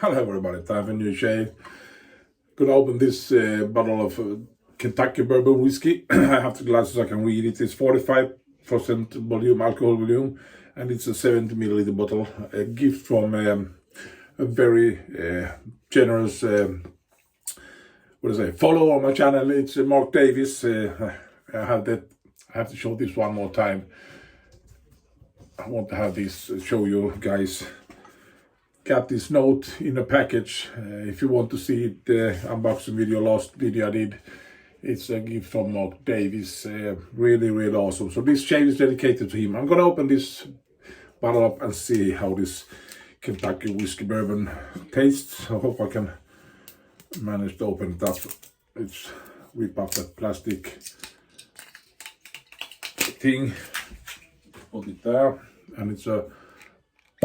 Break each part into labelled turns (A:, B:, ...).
A: Hello everybody, time for a new shave. Gonna open this bottle of Kentucky bourbon whiskey. I have the glasses so I can read it. It's 45% volume, alcohol volume, and it's a 70 milliliter bottle. A gift from a very generous follower on my channel. It's Mark Davis. I have to show this one more time. I want to have this show you guys. Got this note in a package. If you want to see it, the unboxing video, last video I did, it's a gift from Mark Davis. Really awesome. So this shave is dedicated to him. I'm gonna open this bottle up and see how this Kentucky whiskey bourbon tastes. I hope I can manage to open it up. Let's rip up that plastic thing, put it there, and it's a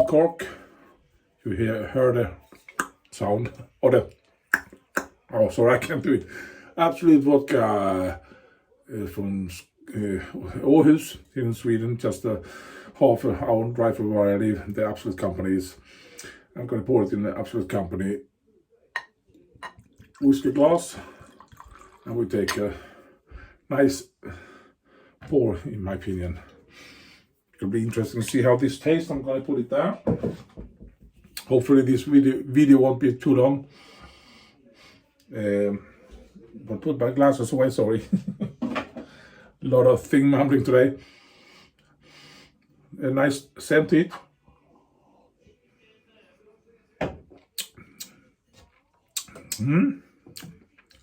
A: cork. You heard the sound, or sorry, I can't do it. Absolute vodka from Åhus in Sweden, just a half an hour drive from where I live. The Absolute Company is. I'm going to pour it in the Absolute Company whiskey glass, and we take a nice pour, in my opinion. It'll be interesting to see how this tastes. I'm going to put it there. Hopefully this video won't be too long. But put my glasses away, sorry. A lot of thing mumbling today. A nice scent to it.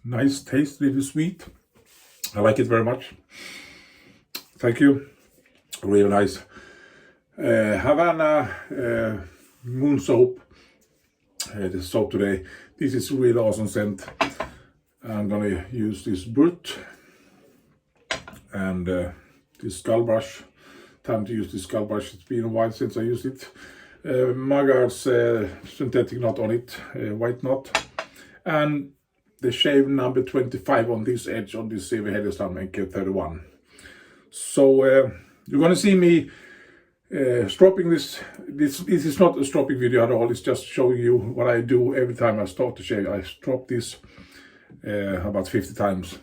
A: Nice taste, really sweet. I like it very much. Thank you. Really nice. HAVANA moon soap. The soap today. This is really awesome scent. I'm gonna use this BRUT and this skull brush. Time to use this skull brush. It's been a while since I used it. Magar's synthetic knot on it, white knot, and the shave number 25 on this edge on this Heljestrand MK31. So you're gonna see me stropping this. This is not a stropping video at all. It's just showing you what I do every time I start to shave. I strop this about 50 times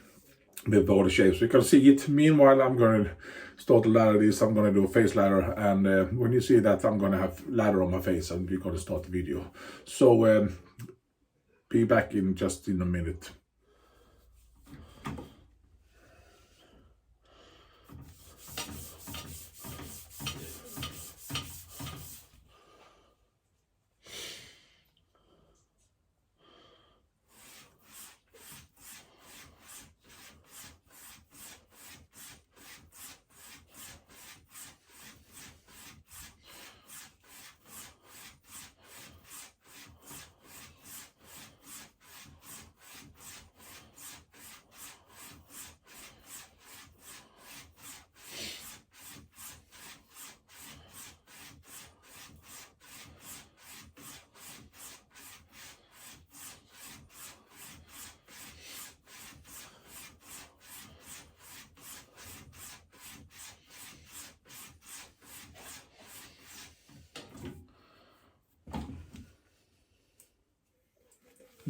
A: before the shave, so you can see it. Meanwhile, I'm going to start to lather this. I'm going to do a face lather, and when you see that, I'm going to have lather on my face, and we're going to start the video. So be back in just in a minute.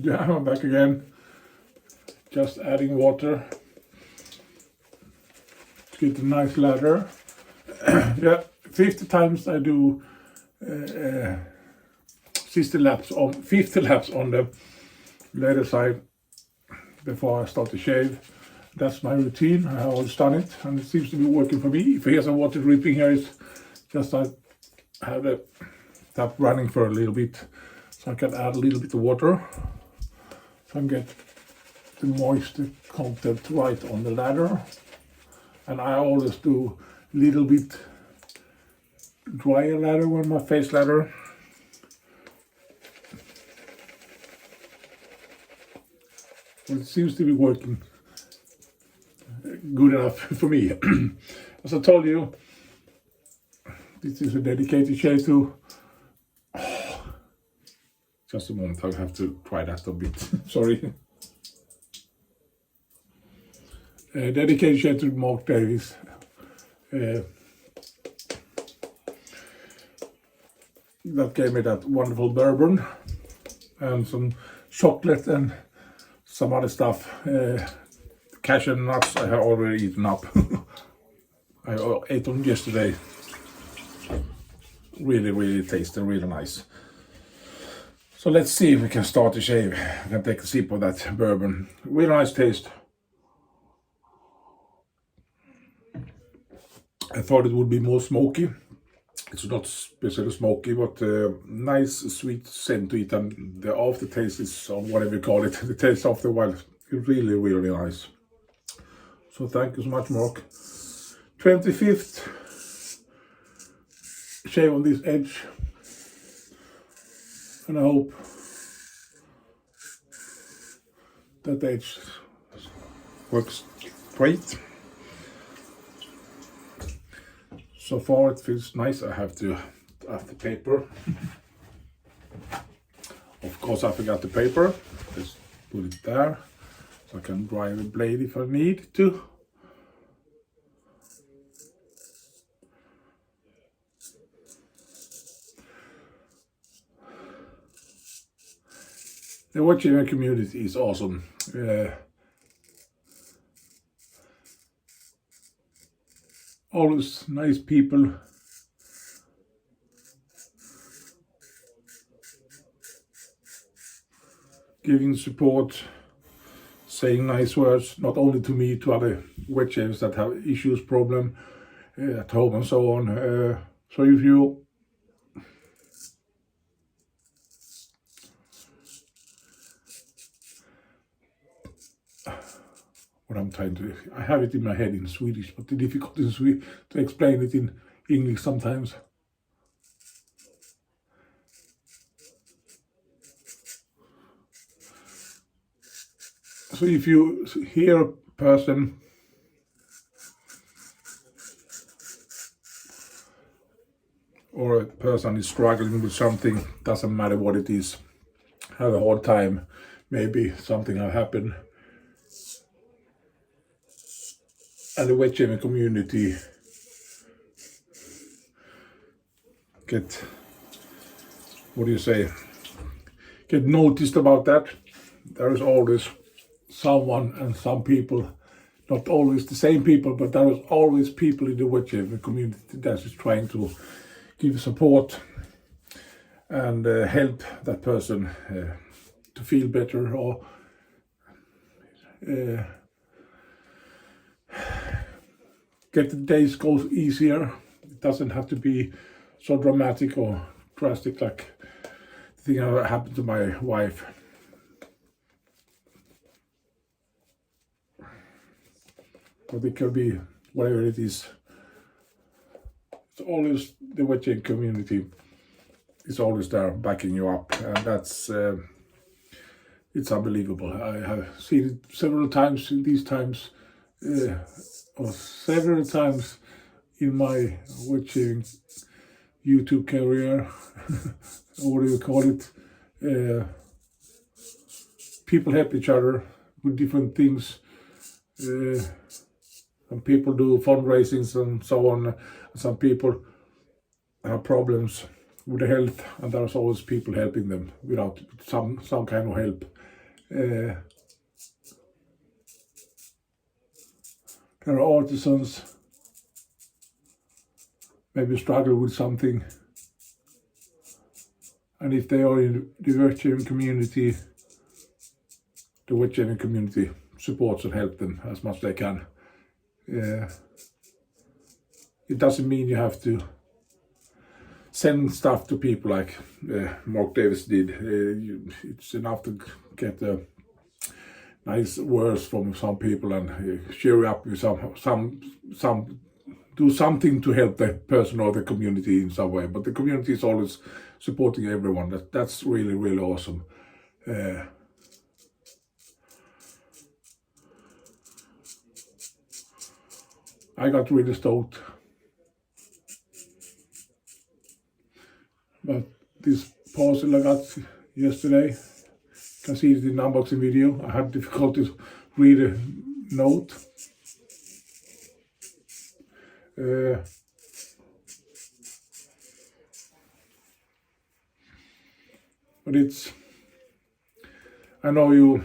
A: Yeah, I'm back again. Just adding water to get a nice lather. Yeah, 50 times I do 50 laps on the lather side before I start to shave. That's my routine. I have always done it, and it seems to be working for me. If you hear some water dripping here, it's just I have the tap running for a little bit, so I can add a little bit of water. So I get the moisture content right on the lather, and I always do a little bit drier lather with my face lather. But it seems to be working good enough for me. As I told you, this is a dedicated shave to. Just a moment, I have to try that a bit. Sorry. Dedication to Mark Davis. That gave me that wonderful bourbon. and some chocolate and some other stuff. Cashew nuts I have already eaten up. I ate them yesterday. Really tasty, really nice. So let's see if we can start the shave. I can take a sip of that bourbon. Really nice taste. I thought it would be more smoky. It's not especially smoky, but nice sweet scent to it, and the aftertaste is, or whatever you call it, the taste after a while is really nice. So thank you so much, Mark. 25th shave on this edge, and I hope that edge works great. So far it feels nice. I have the paper. Of course I forgot the paper. Let's put it there so I can dry the blade if I need to. The watching community is awesome. Always nice people. Giving support, saying nice words, not only to me, to other wet shavers that have issues, problem at home and so on. So if you what I'm trying to, I have it in my head in Swedish, but the difficulty is to explain it in English sometimes. So if you hear a person or a person is struggling with something, doesn't matter what it is, have a hard time, maybe something have happened, and the wet shaving community get, what do you say, get noticed about that. There is always someone and some people, not always the same people, but there is always people in the wet shaving community that is trying to give support and help that person to feel better, or get the days go easier. It doesn't have to be so dramatic or drastic like the thing that happened to my wife. But it could be whatever it is. It's always the wet shaving community is always there backing you up, and that's it's unbelievable. I have seen it several times in these times, or several times in my wet shaving YouTube career. What do you call it? People help each other with different things. Some people do fundraisings and so on. Some people have problems with the health, and there's always people helping them without some kind of help. There are artisans maybe struggle with something, and if they are in the wet shaving community, the wet shaving community supports and helps them as much as they can. It doesn't mean you have to send stuff to people like Mark Davis did. It's enough to get nice words from some people and cheer you up with some do something to help the person or the community in some way. But the community is always supporting everyone. That's really awesome. I got really stoked. But this parcel I got yesterday, you can see it in the unboxing video. I had difficulty to read a note. But it's I know you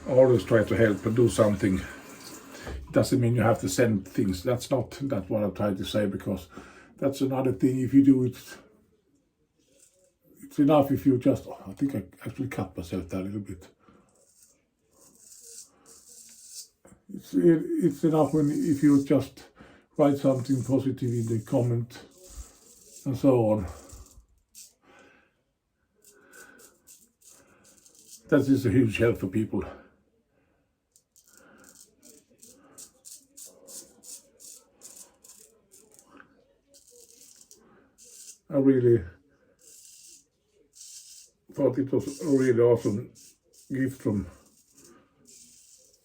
A: always try to help and do something. It doesn't mean you have to send things. That's not what I'm trying to say, because that's another thing. If you do it, it's enough if you just, I think I actually cut myself there a little bit. It's enough if you just write something positive in the comment and so on. That is a huge help for people. I really thought it was a really awesome gift from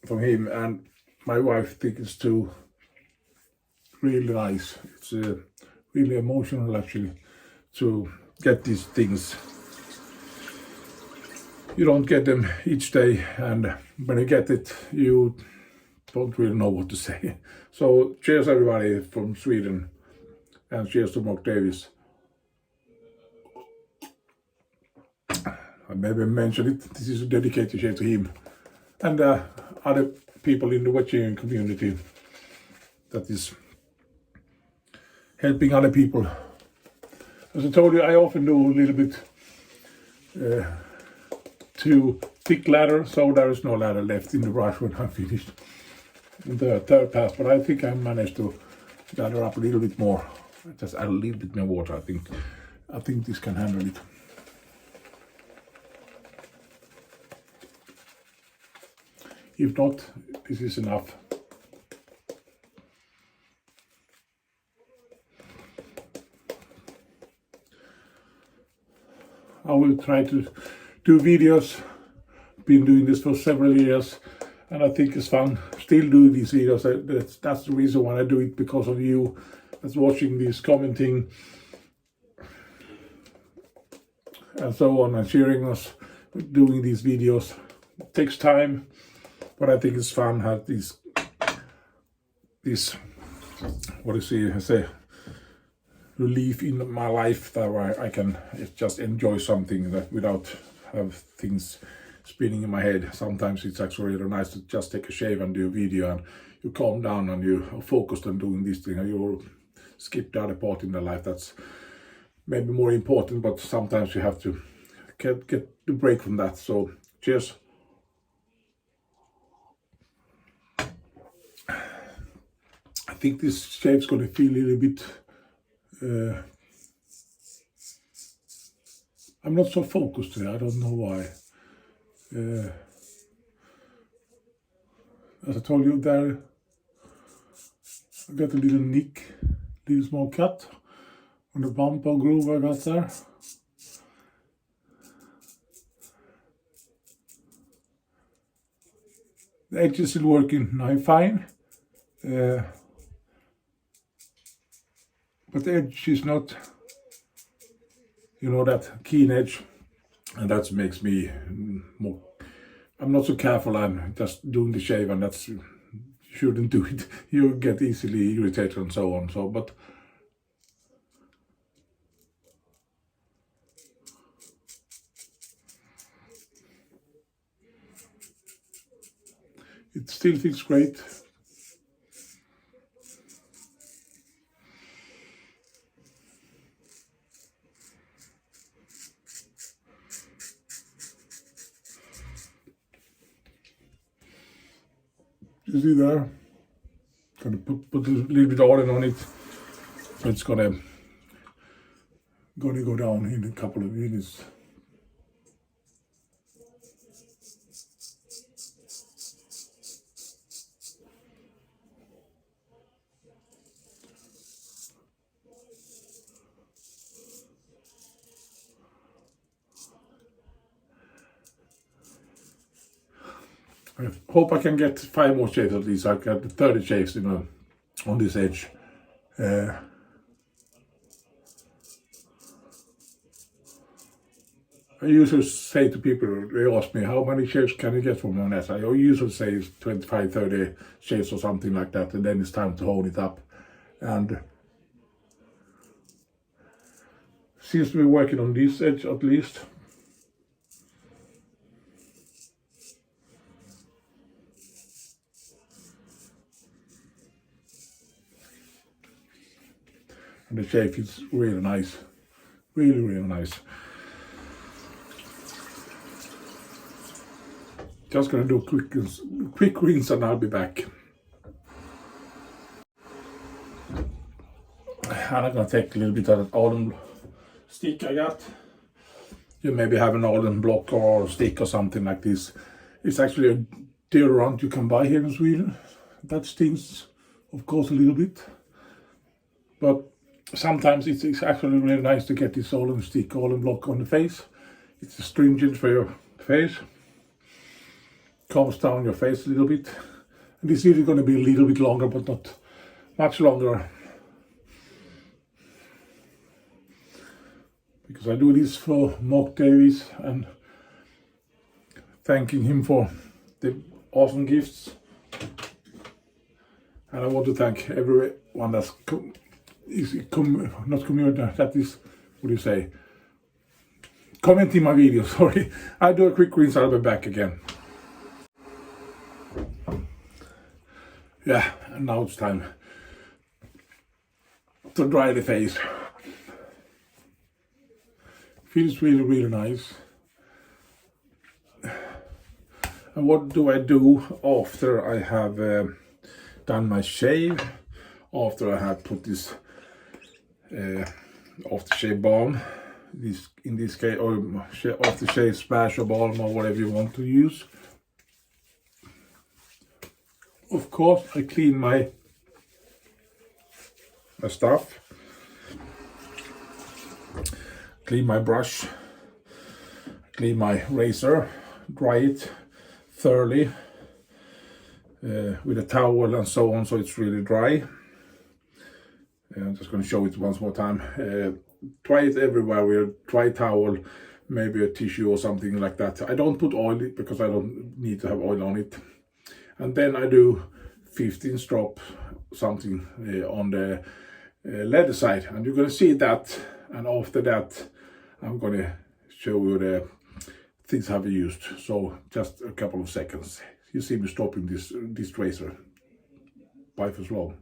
A: him, and my wife thinks it's too really nice. It's really emotional actually to get these things. You don't get them each day, and when you get it, you don't really know what to say. So cheers everybody from Sweden, and cheers to Mark Davis. I maybe mentioned it. This is a dedicated share to him and other people in the watching community that is helping other people. As I told you, I often do a little bit too thick ladder, so there is no ladder left in the brush when I'm finished in the third pass. But I think I managed to gather up a little bit more. Just add a little bit more water. I think this can handle it. If not, this is enough. I will try to do videos. Been doing this for several years, and I think it's fun still doing these videos. That's the reason why I do it, because of you that's watching this, commenting and so on, and cheering us doing these videos. It takes time, but I think it's fun. Have this what do you say, relief in my life, that I can just enjoy something that without have things spinning in my head. Sometimes it's actually really nice to just take a shave and do a video, and you calm down and you are focused on doing this thing, and you will skip the other part in the life that's maybe more important, but sometimes you have to get the break from that. So cheers. I think this shave's gonna feel a little bit I'm not so focused today, I don't know why. As I told you there, I got a little nick, little small cut on the bump or groove I got there. The edge is still working now fine, but the edge is not, that keen edge, and that makes me more, I'm not so careful. I'm just doing the shave, and that's, you shouldn't do it. You get easily irritated and so on. So, but it still feels great. You see there? Gonna put a little bit of oil on it, so it's gonna go down in a couple of minutes. I hope I can get 5 more shapes at least. I got 30 shapes, on this edge. I usually say to people, they ask me, how many shapes can you get from one edge? I usually say 25, 30 shapes or something like that, and then it's time to hold it up. And seems to be working on this edge at least. And the shape is really nice, really nice. Just gonna do quick rinse and I'll be back. And I'm gonna take a little bit of that almond stick I got. You maybe have an almond block or stick or something like this. It's actually a deodorant you can buy here in Sweden. That stings, of course, a little bit. But sometimes it's actually really nice to get this almond stick, almond block on the face. It's astringent for your face. Calms down your face a little bit. And this is going to be a little bit longer, but not much longer. Because I do this for Mark Davies and thanking him for the awesome gifts. And I want to thank everyone that's not community, that is, what do you say? Commenting my videos, sorry. I'll do a quick rinse, I'll be back again. Yeah, and now it's time to dry the face. Feels really nice. And what do I do after I have done my shave? After I have put this aftershave balm, in this case, or aftershave splash or balm or whatever you want to use. Of course, I clean my stuff. Clean my brush, clean my razor, dry it thoroughly with a towel and so on, so it's really dry. I'm just going to show it once more time. Dry it everywhere with a dry towel, maybe a tissue or something like that. I don't put oil because I don't need to have oil on it. And then I do 15 drop something on the leather side, and you're going to see that. And after that, I'm going to show you the things I've used. So just a couple of seconds. You see me stopping this razor. Bye for slow.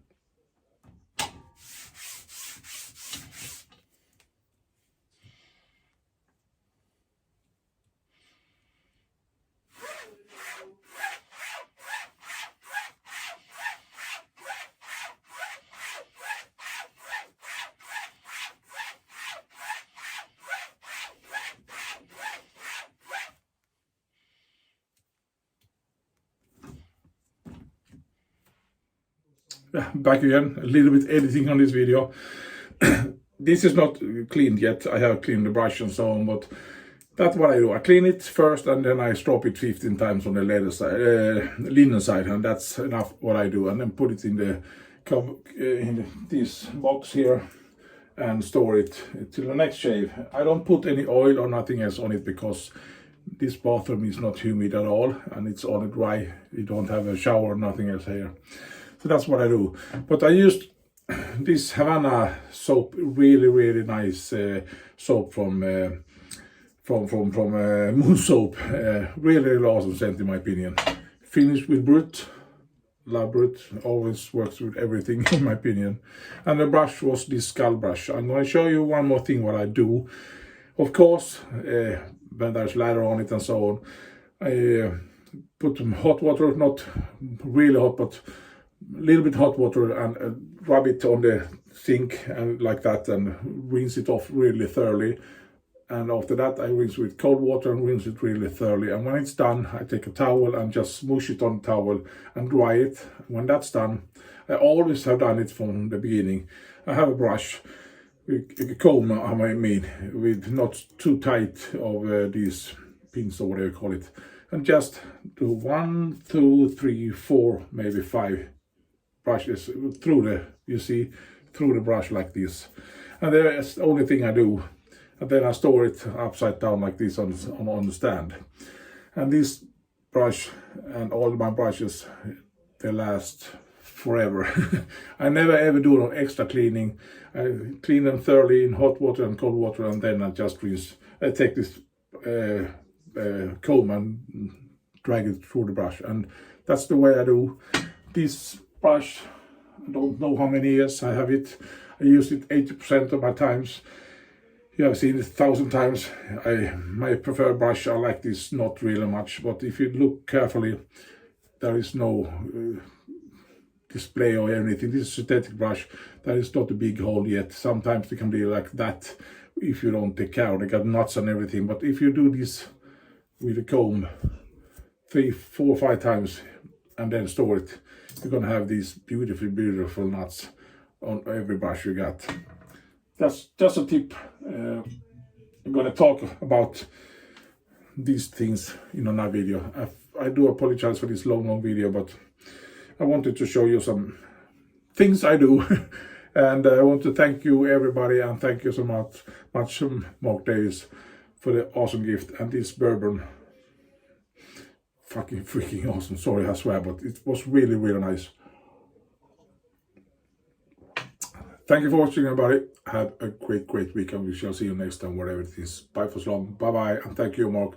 A: Back again, a little bit editing on this video. This is not cleaned yet. I have cleaned the brush and so on, but that's what I do. I clean it first and then I strop it 15 times on the leather side, linen side, and that's enough what I do. And then put it in this box here and store it till the next shave. I don't put any oil or nothing else on it because this bathroom is not humid at all and it's all dry. You don't have a shower or nothing else here. So that's what I do. But I used this HAVANA soap, really nice soap from Moon Soap. Really awesome scent in my opinion. Finished with BRUT. Love BRUT. Always works with everything in my opinion. And the brush was this skull brush. I'm going to show you one more thing what I do. Of course, when there's ladder on it and so on, I put some hot water, not really hot, but a little bit hot water, and rub it on the sink and like that, and rinse it off really thoroughly. And after that I rinse with cold water and rinse it really thoroughly. And when it's done, I take a towel and just smoosh it on the towel and dry it. When that's done, I always have done it from the beginning. I have a brush, a comb, I mean, with not too tight of these pins or whatever you call it, and just do 1, 2, 3, 4, maybe 5 brushes through the brush like this. And that's the only thing I do. And then I store it upside down like this on the stand. And this brush and all my brushes, they last forever. I never ever do no extra cleaning. I clean them thoroughly in hot water and cold water, and then I just rinse. I take this comb and drag it through the brush, and that's the way I do. This brush, I don't know how many years I have it. I use it 80% of my times. You have seen it 1,000 times. My preferred brush, I like this not really much, but if you look carefully, there is no display or anything. This is a synthetic brush. There is not a big hole yet. Sometimes they can be like that if you don't take care. They got nuts and everything. But if you do this with a comb 3, 4, 5 times and then store it, you're gonna have these beautiful nuts on every brush you got. That's just a tip. I'm gonna talk about these things in another video. I do apologize for this long video, but I wanted to show you some things I do. And I want to thank you everybody, and thank you so much Mark Davis, for the awesome gift. And this bourbon, fucking freaking awesome. Sorry I swear, but it was really nice. Thank you for watching, everybody. Have a great week, and we shall see you next time, whatever it is. Bye for long. Bye, and thank you, Mark.